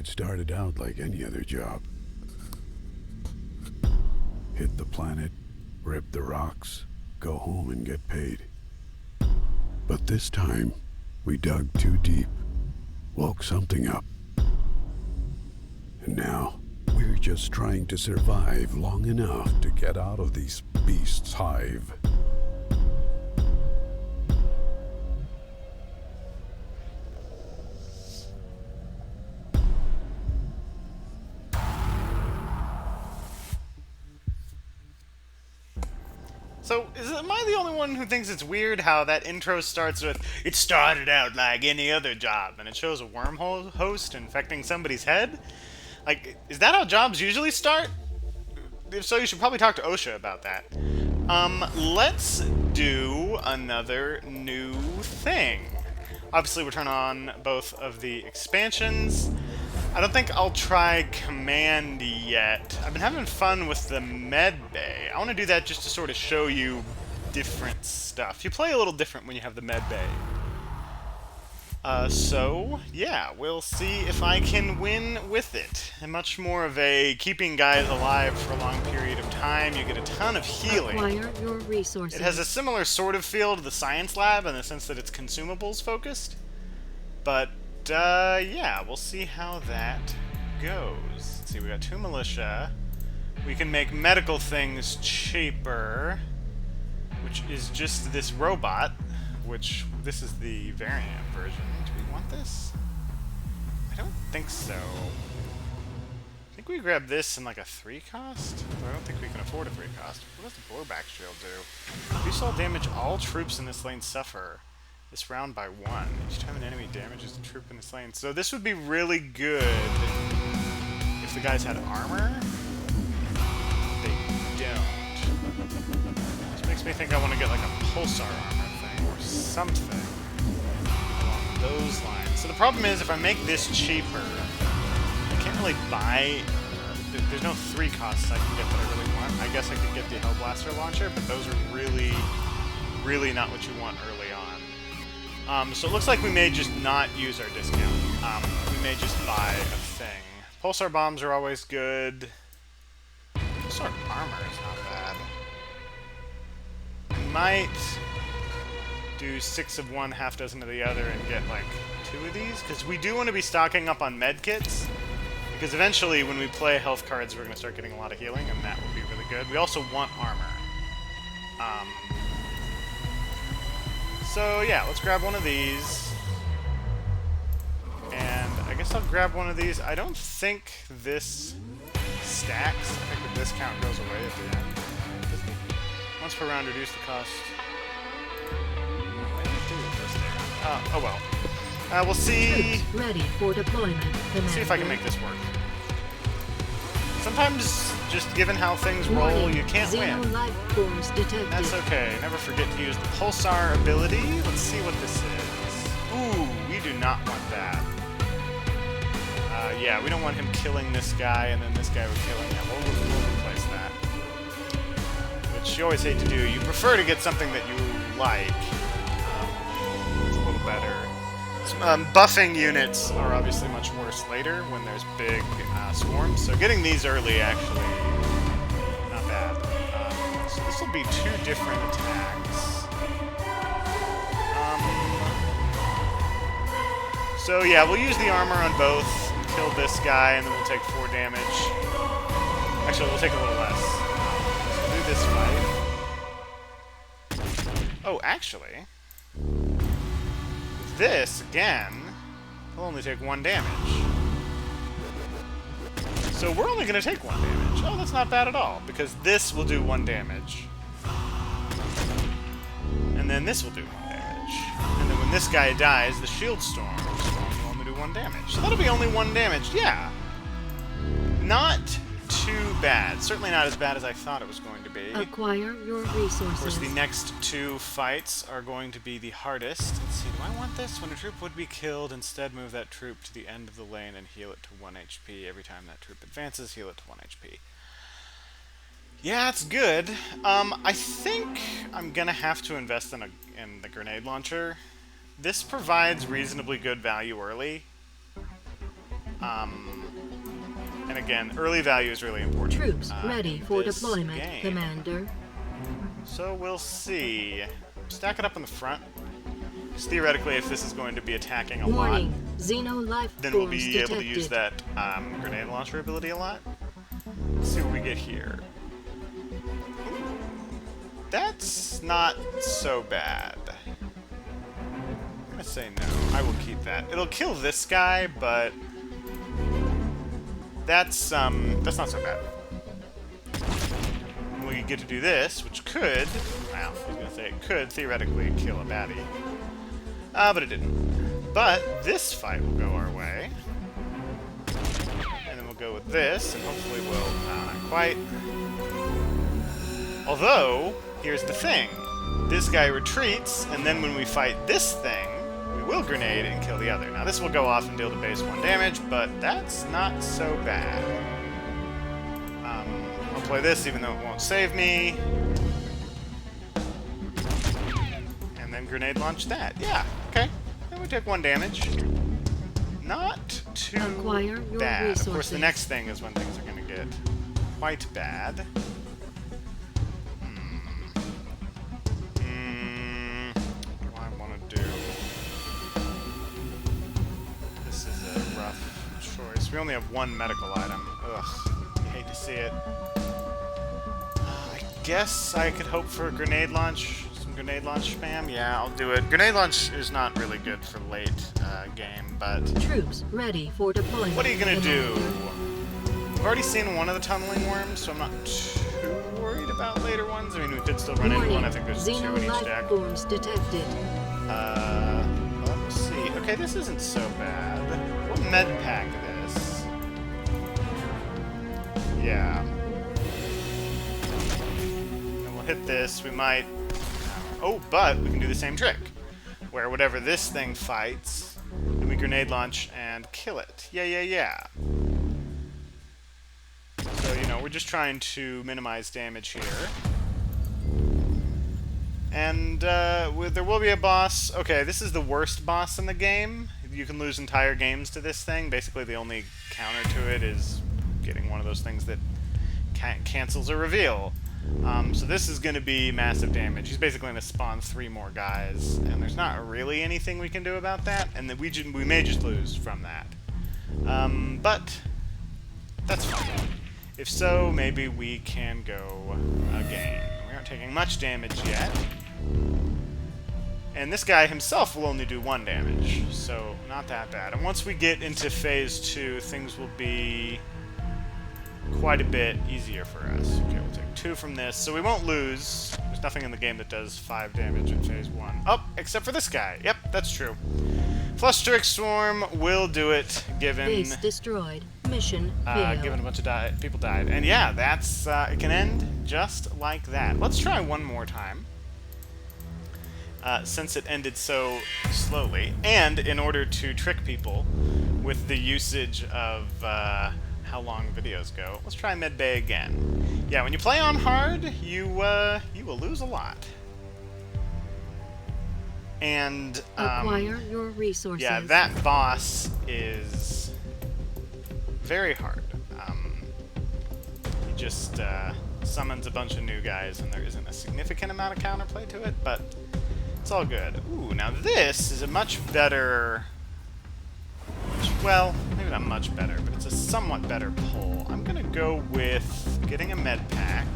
started out like any other job. Hit the planet, rip the rocks, go home and get paid. But this time, we dug too deep, woke something up. And now, we're just trying to survive long enough to get out of these beasts' hive. So, am I the only one who thinks it's weird how that intro starts with, "It started out like any other job," and it shows a wormhole host infecting somebody's head? Like, is that how jobs usually start? If so, you should probably talk to OSHA about that. Let's do another new thing. Obviously, we're turning on both of the expansions. I don't think I'll try Command yet. I've been having fun with the med bay. I want to do that just to sort of show you different stuff. You play a little different when you have the med bay. So, yeah, we'll see if I can win with it. And much more of a keeping guys alive for a long period of time. You get a ton of healing. Acquire your resources. It has a similar sort of feel to the science lab in the sense that it's consumables focused. But, yeah, we'll see how that goes. Let's see, we got 2 militia. We can make medical things cheaper, which is just this robot, which this is the variant version. Do we want this? I don't think so. I think we grab this in like a 3 cost, but I don't think we can afford a 3 cost. What does the blowback shield do? Reduce all damage all troops in this lane suffer this round by 1. Each time an enemy damages a troop in this lane. So this would be really good if the guys had armor. They don't. This makes me think I want to get like a pulsar armor thing or something along those lines. So the problem is if I make this cheaper, I can't really buy... there's no 3 costs I can get that I really want. I guess I could get the Hellblaster launcher, but those are really, really not what you want early on. So it looks like we may just not use our discount. We may just buy a thing. Pulsar bombs are always good. Pulsar armor is not bad. I might do 6 of one, half dozen of the other, and get like 2 of these, because we do want to be stocking up on med kits. Because eventually, when we play health cards, we're going to start getting a lot of healing, and that will be really good. We also want armor. So yeah, let's grab one of these. And I guess I'll grab one of these. I don't think this stacks. I think the discount goes away at the end. Once per round, reduce the cost. What did I do with this thing? Oh well. We'll see. Troops ready for deployment. See if I can make this work. Sometimes, just given how things roll, you can't win. Xeno life force detected. That's okay. Never forget to use the pulsar ability. Let's see what this is. Ooh, we do not want that. Yeah, we don't want him killing this guy, and then this guy would kill him. Yeah, we'll replace that. Which you always hate to do. You prefer to get something that you like. It's a little better. Buffing units are obviously much worse later when there's big swarms, so getting these early actually not bad. So this will be 2 different attacks. So yeah, we'll use the armor on both, kill this guy, and then we'll take 4 damage. Actually, we'll take a little less. So we'll do this fight. Oh, actually... this, again, will only take 1 damage. So we're only going to take 1 damage. Oh, that's not bad at all, because this will do 1 damage. And then this will do 1 damage. And then when this guy dies, the shield storm will only do 1 damage. So that'll be only 1 damage. Yeah. Not too bad. Certainly not as bad as I thought it was going to be. Acquire your resources. Of course, the next 2 fights are going to be the hardest. Let's see, do I want this? When a troop would be killed, instead move that troop to the end of the lane and heal it to 1 HP. Every time that troop advances, heal it to 1 HP. Yeah, it's good. I think I'm gonna have to invest in the grenade launcher. This provides reasonably good value early. And again, early value is really important. Troops ready in for this deployment, game. Commander. So we'll see. Stack it up in the front. Because theoretically, if this is going to be attacking a lot, Warning, Xeno life then we'll forms be detected. able to use that grenade launcher ability a lot. Let's see what we get here. Ooh, that's not so bad. I'm gonna say no. I will keep that. It'll kill this guy, but that's not so bad. We get to do this, which could, well, I was gonna say it could theoretically kill a baddie. But it didn't. But this fight will go our way. And then we'll go with this, and hopefully we'll, not quite. Although, here's the thing. This guy retreats, and then when we fight this thing, we will grenade and kill the other. Now this will go off and deal the base 1 damage, but that's not so bad. I'll play this even though it won't save me. And then grenade launch that. Yeah, okay. Then we take 1 damage. Not too Acquire your bad. Of course, the resources. next thing is when things are going to get quite bad. What do I want to do? This is a rough choice. We only have 1 medical item. Ugh, I hate to see it. I guess I could hope for a grenade launch. Some grenade launch spam. Yeah, I'll do it. Grenade launch is not really good for late game, but Troops ready for deployment. what are you gonna do? Commander. We've already seen one of the tunneling worms, so I'm not too worried about later ones. I mean, we could still run into Warning, one. I think there's 2 Xeno in each life deck. forms detected. Let's see. Okay, this isn't so bad. We'll med pack this. Yeah. And we'll hit this. We might... Oh, but we can do the same trick. Where whatever this thing fights, then we grenade launch and kill it. Yeah. So, you know, we're just trying to minimize damage here. And there will be a boss. Okay, this is the worst boss in the game. You can lose entire games to this thing. Basically, the only counter to it is getting one of those things that cancels a reveal. So this is going to be massive damage. He's basically going to spawn 3 more guys, and there's not really anything we can do about that, and that we may just lose from that. But that's fine. If so, maybe we can go again. We aren't taking much damage yet. And this guy himself will only do 1 damage, so not that bad. And once we get into phase 2, things will be quite a bit easier for us. Okay, we'll take 2 from this, so we won't lose. There's nothing in the game that does 5 damage in phase 1. Oh, except for this guy. Yep, that's true. Flusterix Swarm will do it, given Base destroyed. Mission failed. given a bunch of people died. And yeah, that's it can end just like that. Let's try one more time. Since it ended so slowly, and in order to trick people with the usage of how long videos go, let's try Medbay again. Yeah, when you play on hard, you will lose a lot. And Acquire your resources. yeah, that boss is very hard. He just summons a bunch of new guys, and there isn't a significant amount of counterplay to it, but it's all good. Ooh, now this is a much better... Well, maybe not much better, but it's a somewhat better pull. I'm gonna go with getting a med pack.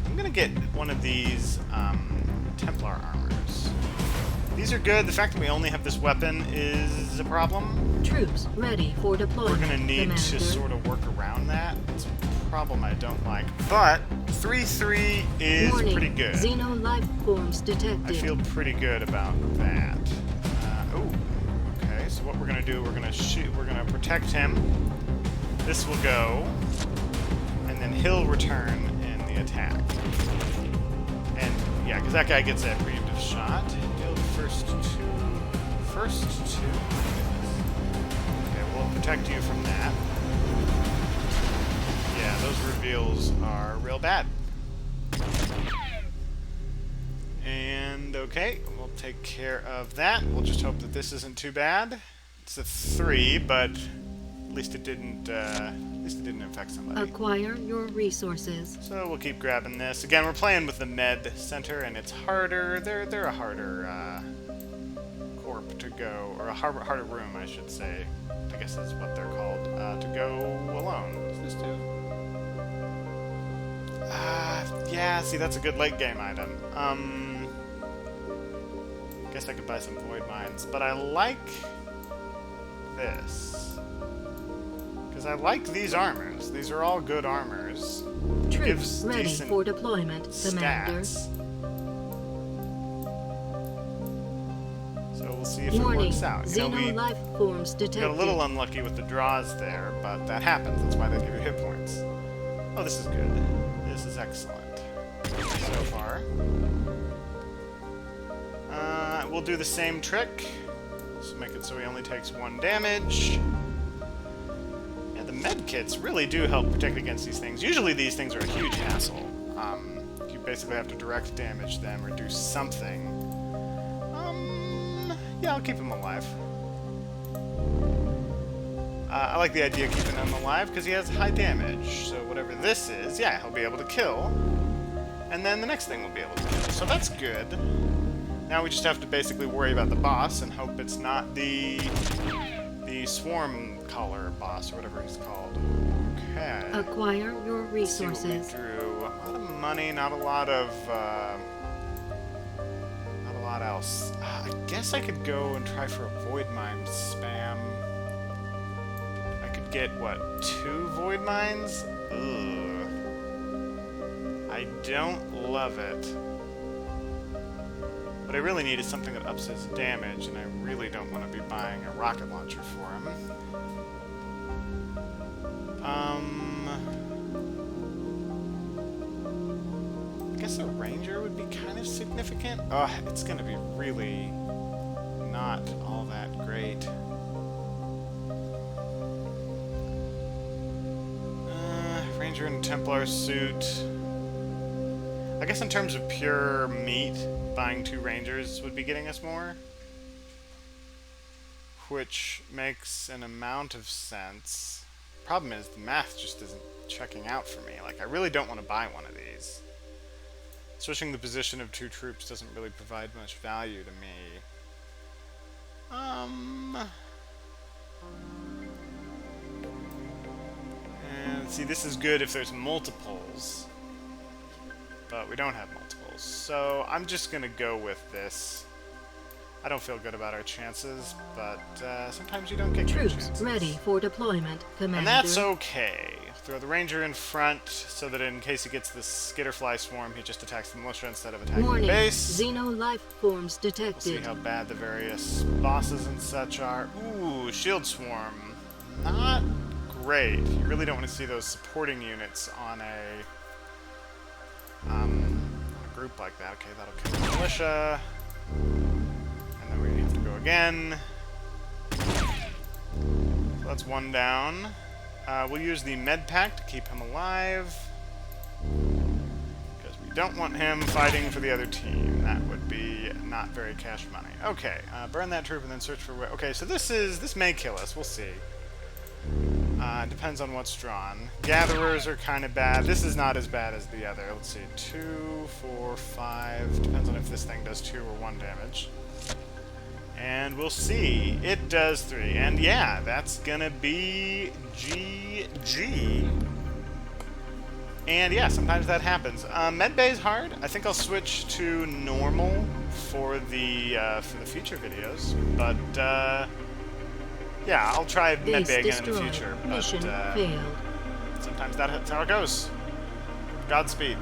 I'm gonna get one of these Templar armors. These are good. The fact that we only have this weapon is a problem. Troops ready for deployment. We're gonna need Commander. to sort of work around that. It's a problem I don't like. But 3-3 is Warning, pretty good. Xeno life forms detected. I feel pretty good about that. Oh, okay. So what we're gonna do? We're gonna shoot. We're gonna protect him. This will go, and then he'll return in the attack. And yeah, because that guy gets that preemptive shot. He'll first two. Okay, we'll protect you from that. Yeah, those reveals are real bad. And okay, we'll take care of that. We'll just hope that this isn't too bad. It's a 3, but at least it didn't least it didn't infect somebody. Acquire your resources. So we'll keep grabbing this. Again, we're playing with the med center, and it's harder. They're a harder corp to go, or a harder room, I should say. I guess that's what they're called. To go alone. What's this do? Yeah. See, that's a good late game item. Guess I could buy some void mines, but I like this. Because I like these armors. These are all good armors. Troops ready for deployment, Commander. So we'll see if Warning, it works out. You know, we life forms got detected. a little unlucky with the draws there, but that happens. That's why they give you hit points. Oh, this is good. This is excellent. So far. We'll do the same trick. Just make it so he only takes 1 damage. Yeah, the med kits really do help protect against these things. Usually these things are a huge hassle. You basically have to direct damage them or do something. Yeah, I'll keep him alive. I like the idea of keeping him alive because he has high damage. So whatever this is, yeah, he'll be able to kill. And then the next thing will be able to kill. So that's good. Now we just have to basically worry about the boss and hope it's not the swarm collar boss or whatever he's called. Okay. Acquire your resources. Let's see what we drew. A lot of money, not a lot of else. I guess I could go and try for a void mine spam. I could get what, 2 void mines? Ugh. I don't love it. What I really need is something that ups his damage, and I really don't want to be buying a rocket launcher for him. I guess a ranger would be kind of significant. Oh, it's going to be really not all that great. Ranger in a Templar suit. I guess in terms of pure meat, buying 2 rangers would be getting us more. Which makes an amount of sense. Problem is, the math just isn't checking out for me. Like, I really don't want to buy one of these. Switching the position of 2 troops doesn't really provide much value to me. And see, this is good if there's multiples. But we don't have multiples. So I'm just going to go with this. I don't feel good about our chances, but sometimes you don't get good chances. Troops ready for deployment, Commander. And that's okay. Throw the ranger in front so that in case he gets the skitterfly swarm, he just attacks the militia instead of attacking the base. Xeno life forms We'll detected. see how bad the various bosses and such are. Ooh, shield swarm. Not great. You really don't want to see those supporting units on a group like that. Okay, that'll kill the militia. And then we have to go again. So that's 1 down. We'll use the med pack to keep him alive. Because we don't want him fighting for the other team. That would be not very cash money. Okay, burn that troop and then search for... Okay, so this may kill us. We'll see. Depends on what's drawn. Gatherers are kind of bad. This is not as bad as the other. Let's see. 2, 4, 5. Depends on if this thing does 2 or 1 damage. And we'll see. It does 3. And yeah, that's gonna be GG. And yeah, sometimes that happens. Medbay's hard. I think I'll switch to normal for the future videos. But yeah, I'll try Medbay again in the future. But Mission failed. sometimes that's how it goes. Godspeed.